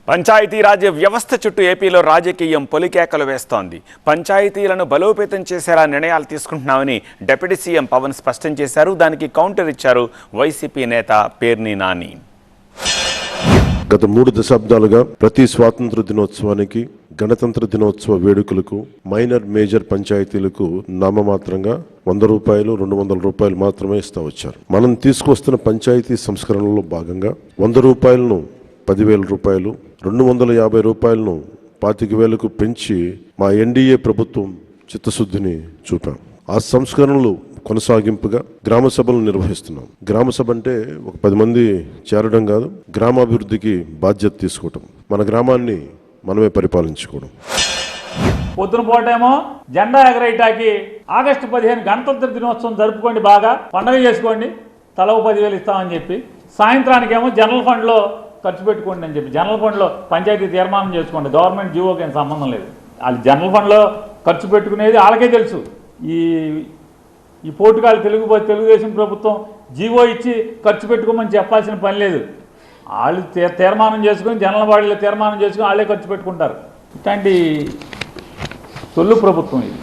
పంచాయతీరాజ్ వ్యవస్థ చుట్టూ ఏపీలో రాజకీయం పొలికేకలు వేస్తోంది. పంచాయతీలను బలోపేతం చేసేలా నిర్ణయాలు తీసుకుంటున్నామని డిప్యూటీ సీఎం పవన్ స్పష్టం చేశారు. దానికి కౌంటర్ ఇచ్చారు వైసీపీ నేత పేర్ని నాని. గత 3 దశాబ్దాలుగా ప్రతి స్వాతంత్ర దినోత్సవానికి, గణతంత్ర దినోత్సవ వేడుకలకు మైనర్ మేజర్ పంచాయతీలకు నామమాత్రంగా 100 రూపాయలు, 200 రూపాయలు మాత్రమే ఇస్తా వచ్చారు. మనం తీసుకొస్తున్న పంచాయతీ సంస్కరణలో భాగంగా 100 రూపాయలను 10,000 రూపాయలు, 250 రూపాయలను 25,000కు పెంచి మా ఎన్డీఏ ప్రభుత్వం చిత్తశుద్ధిని చూపాం. ఆ సంస్కరణలు కొనసాగింపుగా గ్రామ సభలు నిర్వహిస్తున్నాం. గ్రామ సభ అంటే ఒక 10 మంది చేరడం కాదు, గ్రామాభివృద్ధికి బాధ్యత తీసుకోవటం, మన గ్రామాన్ని మనమే పరిపాలించుకోవడం. పొద్దున పూటేమో జెండా ఎగరేయటానికి ఆగస్టు 15 గణతంత్ర దినోత్సవం జరుపుకోండి, బాగా పండుగ చేసుకోండి, తల 10,000 ఇస్తామని చెప్పి, సాయంత్రానికేమో జనరల్ ఫండ్లో ఖర్చు పెట్టుకోండి అని చెప్పి, జనరల్ ఫండ్లో పంచాయతీ తీర్మానం చేసుకోండి, గవర్నమెంట్ జీవోకి ఏం సంబంధం లేదు. వాళ్ళు జనరల్ ఫండ్లో ఖర్చు పెట్టుకునేది వాళ్ళకే తెలుసు. ఈ పోటుగాళ్ళు తెలుగుదేశం ప్రభుత్వం జీవో ఇచ్చి ఖర్చు పెట్టుకోమని చెప్పాల్సిన పని లేదు. వాళ్ళు తీర్మానం చేసుకుని, జనరల్ బాడీలో తీర్మానం చేసుకుని వాళ్ళే ఖర్చు పెట్టుకుంటారు. ఇట్లాంటి సొల్లు ప్రభుత్వం ఇది.